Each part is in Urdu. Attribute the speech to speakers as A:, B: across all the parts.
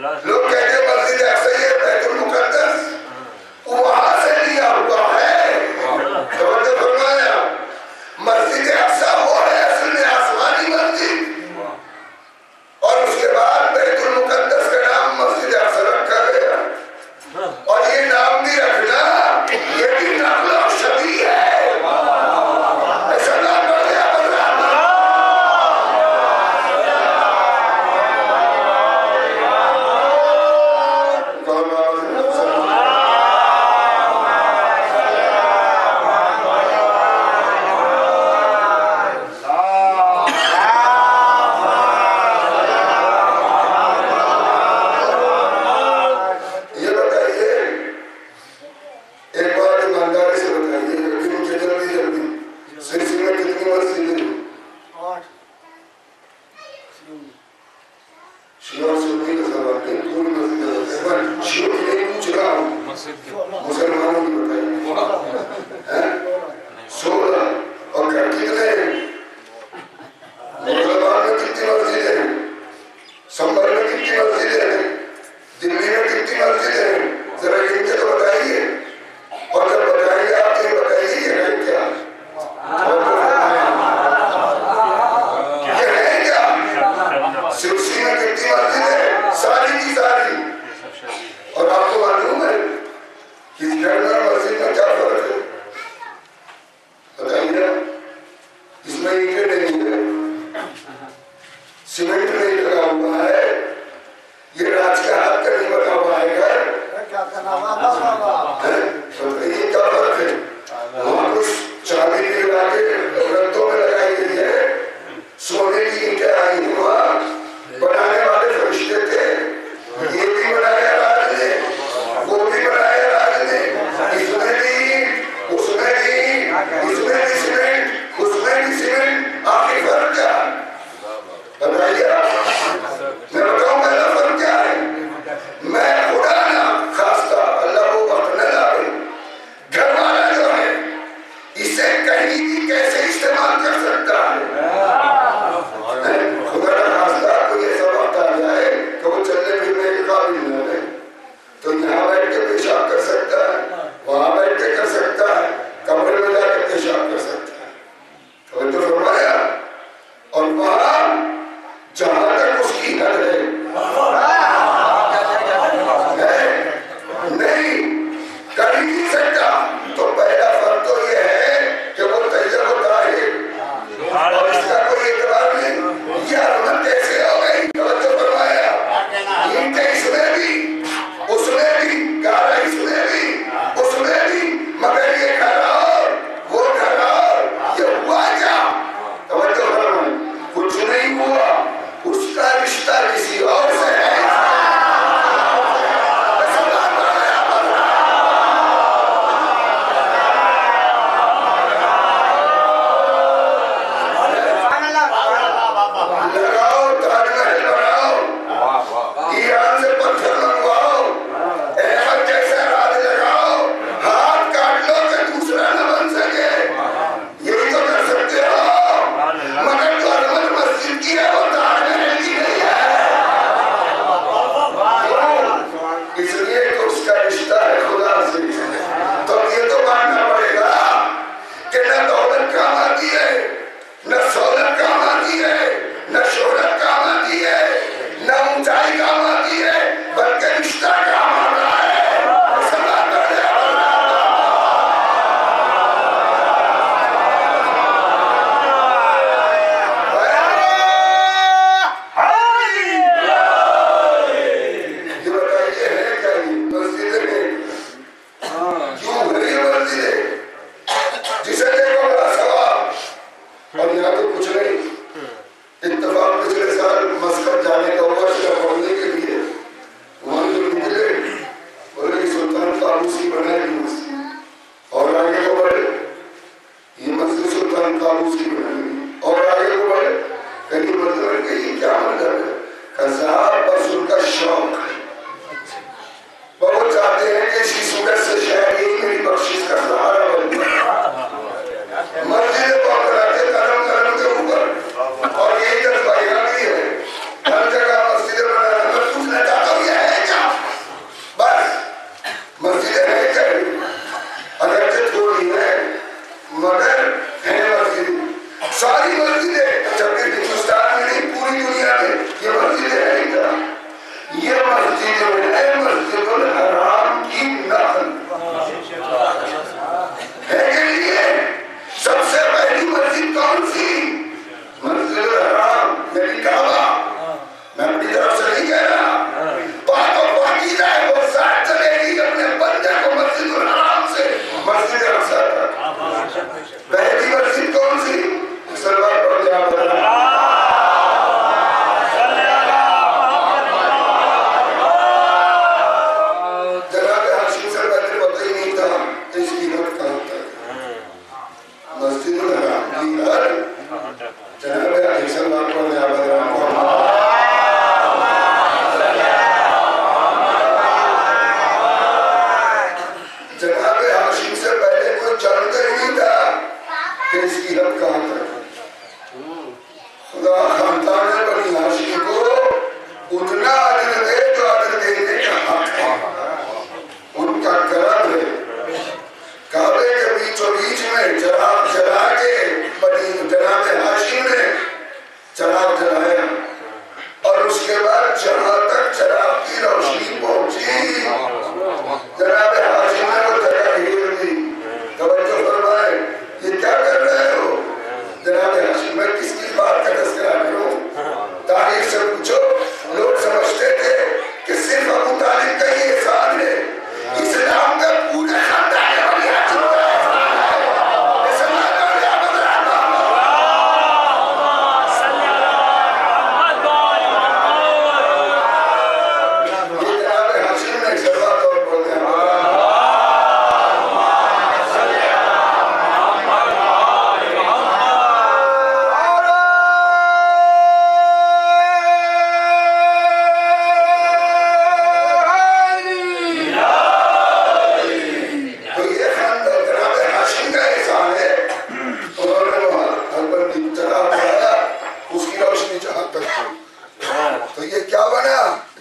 A: لوگ کہتے ہیں مسجد اقصی ہے بیت المقدس، وہاں سے لیا ہوا ہے. توجہ فرمایا، مسجد اقصی وہ ہے اصل میں آسمانی مسجد، اور اس کے بعد بیت المقدس کا نام مسجد اقصی رکھا گیا. اور یہ نام بھی رکھنا، یہ بھی نقل و شبیہ ہے. ایسا نام رکھ لیا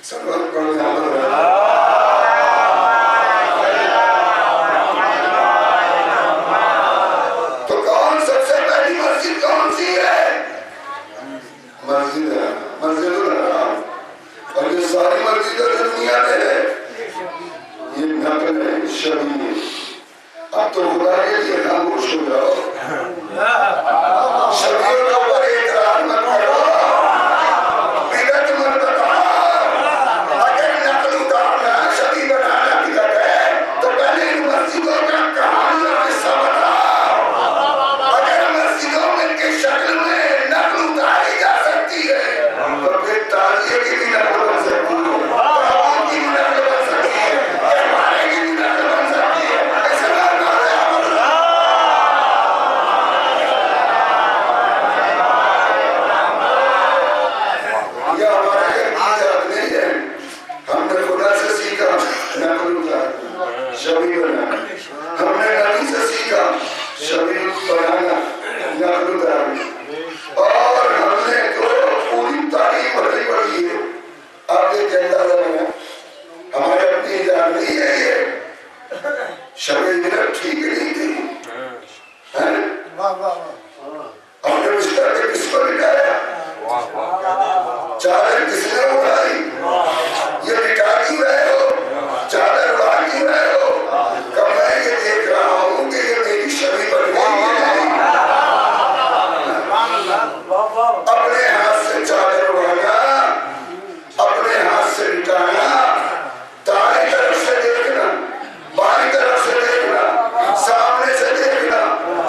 A: سلوات پڑھ دیں تو کون سب سے پہلی مسجد کون سی ہے؟ مسجد ہے، مسجد الحرام. اور یہ ساری مسجدیں دنیا میں ہے یہ نقل ہے شبیہ. اب تو خدا کے لیے خاموش ہو جاؤ. شبیہ کے اوپر اعتراض مت کرو، بدعت مت بتاؤ. اگر نقل اتارنا شبیہ بنانا بدعت ہے تو پہلے ان مسجدوں کا کہانی اور قصہ بتاؤ. اگر مسجدوں میں کی شکل میں نقل اتاری جا سکتی ہے تو پھر تعزیے کی بھی نقل بن سکتی ہے، تعاون کی بھی نقل بن سکتی ہے، کہوانے کی بھی نقل بن سکتی ہے. ایسا نہ یہ ہمارے گھر کی ایجاد نہیں ہے. ہم نے خدا سے سیکھا نقل اتارنا شبیہ بنانا. ہم نے نبی سے سیکھا شبیہ بنانا نقل اتارنا. اور ہم نے جو پوری تاریخ پڑھی ہے آپ کے کہتا ہے ہمارے اپنی ایجاد نہیں ہے. یہ شبیہ بنانا ٹھیک نہیں تھی. اپنے مشتر کے کس کو لٹایا؟ چادر کس نے اڑائی؟ یہ لٹا کیوں رہے ہو؟ چادر اڑا کیوں رہے ہو؟ کہ میں یہ دیکھ رہا ہوں کہ یہ میری شبیہ بن گئی ہے. اپنے ہاتھ سے چادر اڑانا، اپنے ہاتھ سے لٹانا، دائیں طرف سے دیکھنا، بائیں طرف سے دیکھنا، سامنے سے دیکھنا،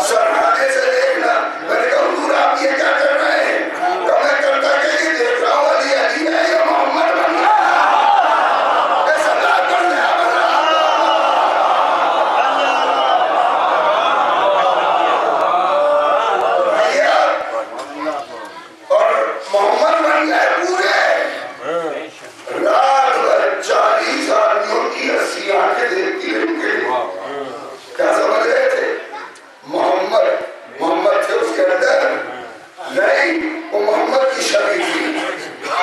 A: سرحانے سے دیکھنا. میں نے کہا حضور آپ یہ کیا کر رہے ہیں؟ کہ میں کرتا کہ یہ دیکھ رہا ہوں علی علی ہے یا محمد بن رہا ہے. ایسا نہ کرنا اور محمد بن گئے پورے. رات بھر 40 آدمیوں کی 80 آنکھیں دیکھتی رہی. کیا سمجھ رہے تھے؟ محمد تھے اس کے اندر نہیں، وہ محمد کی شبیہ تھی.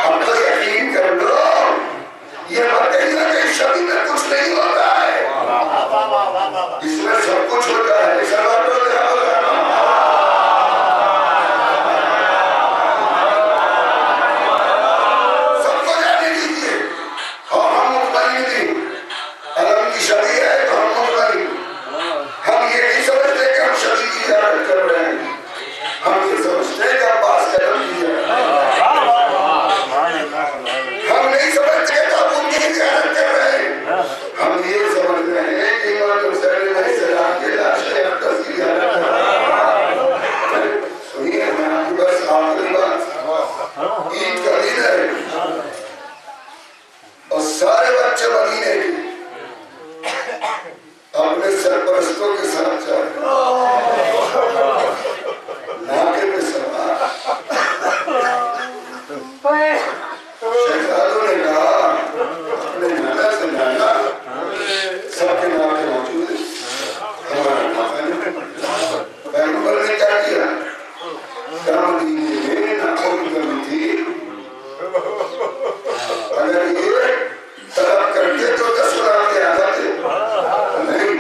A: اب تو یقین کر لو یہ بتائیے کہ شبیہ میں کچھ نہیں ہوتا ہے، اس میں سب کچھ ہوتا ہے. سب کو جانے دیجیے. ہم مطمئن تھی علم کی شبیہ ہے تو ہم مطمئن. ہم یہ نہیں سمجھتے کہ ہم شبیہ کی زیارت کر رہے ہیں، ہم یہ سمجھتے کہ عباس کا علم کی زیارت. ہم نہیں سمجھتے کہ تابوت کی زیارت کر رہے ہیں، ہم یہ سمجھ رہے ہیں کہ امام حسین علیہ السلام کے لاش اقدس کی زیارت کر رہے ہیں. سنیے میں آپ کی بس آخری بات. عید کا دن ہے اور سارے بچے مدینے کے اپنے سرپرستوں کے ساتھ جا رہے ناکے پہ سوار. شہزادوں نے کہا اپنے نانا سے نانا سب کے ناکے موجود ہیں، ہمارا ناکہ نہیں. پیغمبر نے کیا کیا؟ کیا مدینے میں ناکوں کی کمی تھی؟ اگر یہ طلب کرتے تو 10 بار کے آ جاتے نہیں.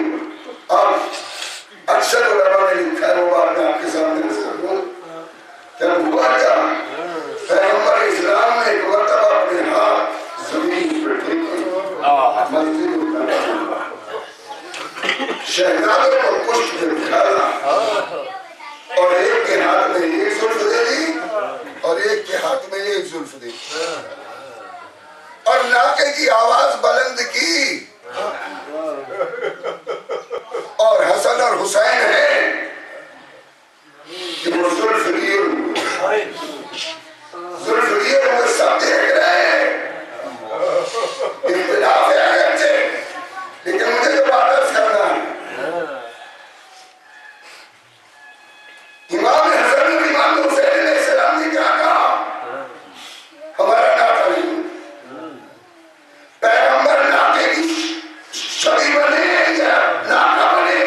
A: اب اکثر علماء نے لکھا ہے، وہ بات میں آپ کے سامنے رکھ دوں. کیا ہوا کیا؟ پیغمبر اسلام نے ایک مرتبہ اپنے ہاتھ زمین پر ٹیکے مسجد میں شہزادوں کو پشت میں بٹھایا اور ایک کے ہاتھ میں ایک زلف دے دی اور ایک کے ہاتھ میں ایک زلف دے دی اور ناکے کی آواز بلند کی. اور حسن اور حسین ہیں کہ وہ زلف لیے ہوئے سب دیکھ رہے ہیں. اختلاف ہے اگرچہ لیکن مجھے جو بات کرنا ہے امام حسن اور امام حسین علیہ السلام نے کیا کہا؟ ہمارا ناکہ نہیں. پیغمبر ناکے کی شبیہ بنے یا ناکہ بنے؟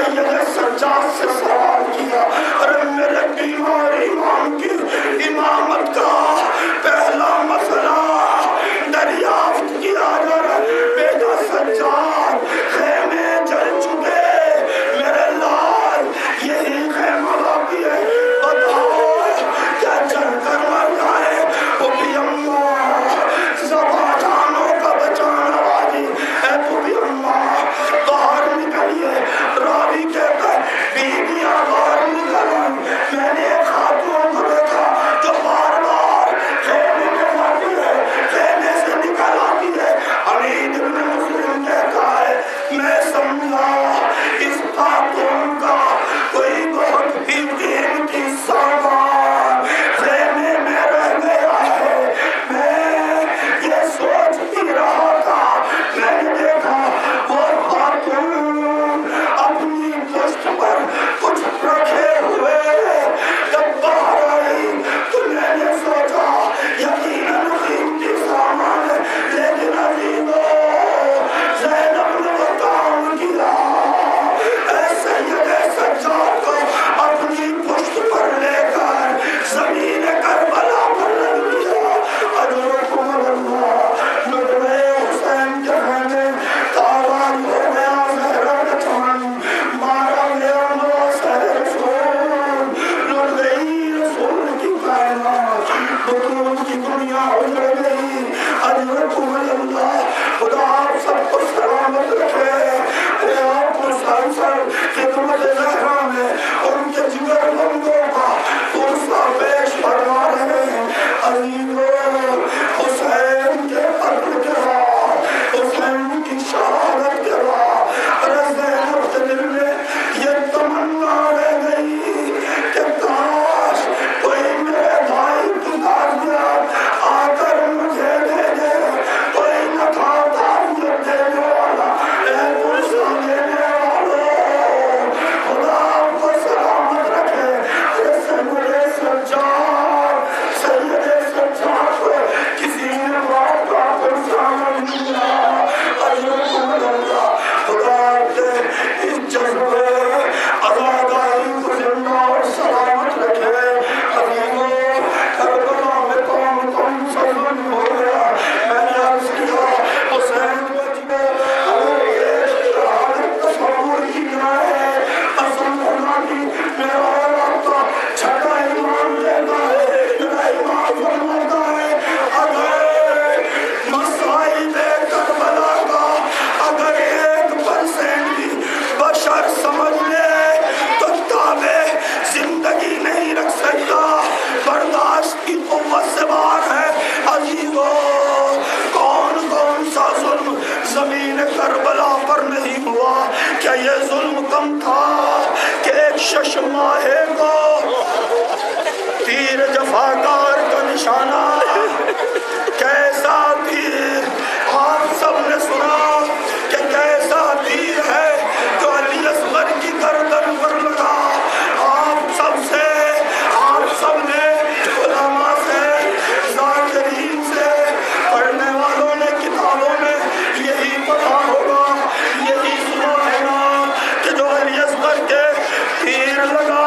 B: سید سجاد سے سوال کیا، ارے میرے بیمار امام کی امامت کا پہلا مسئلہ دریافت کیا جا، بیٹا سجاد خیمے جل چکے، میرے لال یہی خیمہ باقی ہے، بتاؤ کیا جل کر مر جائے؟ پھوپھی اماں زبا جانوں کا بچانا والی اے پھوپھی اماں باہر نکلیے، راوی کہتا ہے بیویاں باہر نکلیں، میں نے ایک خاتون کو دیکھا جو بار بار خیمے میں جاتی ہے، خیمے سے نکل آتی ہے۔ حمید بن مسلم کہتا ہے میں سمجھا اس خاتون کا کوئی بہت ہی قیمتی سامان خیمے میں رہ گیا ہے۔ میں یہ سوچتی رہا تھا، میں نے دیکھا وہ خاتون اپنی پشت پر کچھ رکھے ہوئے جب باہر آئی تو میں نے سوچا یقیناً قیمتی سامان ہے، لیکن عزیزو زینب نے وہ کام کیا، اے سید سجاد کو اپنی پشت پر لے کر زمین کربلا پر رکھ دیا۔ اجرکم اللہ، نٹوے حسین کے خیمے تاوان ہو گیا، زہرا کا چمن مارا گیا، موسیٰ رسول لٹ گئی رسول کی کائنات، بطول کی دنیا اجڑ گئی۔ اجرکم اللہ، خدا آپ سب کو سلامت رکھے، اے آپ مسلسل خدمت زہرا میں ان کے جگر بندوں کا پرسہ پیش فرما رہے ہیں۔ عزیزو حسین کے قتل کے بعد، حسین کی شہادت کے بعد زینب کے دل میں یہ تمنا رہ گئی کہ کاش کوئی میرے بھائی کی تعزیت آ کر مجھے دے دے، کوئی نہ تھا تعزیت دینے والا، اے پرسہ دینے والوں خدا آپ کو سلامت رکھے۔ سید سجاد کو کسی نے موت کا پرسہ نہیں دیا، اجرکم اللہ، خدا کے اس جذبے عزاداری کو زندہ اور سلامت رکھے۔ عزیزو کربلا میں کون سا ظلم ہو گیا، میں نے عرض کیا حسین بچ گئے، اگر ایک شہادت تصور کی جائے قسم خدا کی میرا رابطہ چھٹا امام دیتا ہے، میرا امام فرماتا ہے اگر مسائل کربلا کا اگر 1% بھی بشر سمجھ لے تو تابع زندگی نہیں رکھ سکتا، برداشت کی قوت سے باہر ہے۔ عزیزو کون سا ظلم زمین کربلا پر نہیں ہوا؟ کیا یہ ظلم کم تھا کہ ایک شش ماہے کو تیر جفاکار کا نشانہ، کیسا تیر آپ سب نے سنا کہ کیسا تیر ہے جو علی اصغر کی گردن پر لگا۔ آپ سب نے علماء سے ذاکرین سے پڑھنے والوں نے کتابوں میں یہی پڑھا ہوگا، یہی سنا ہوگا کہ جو علی اصغر کے تیر لگا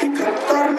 B: 71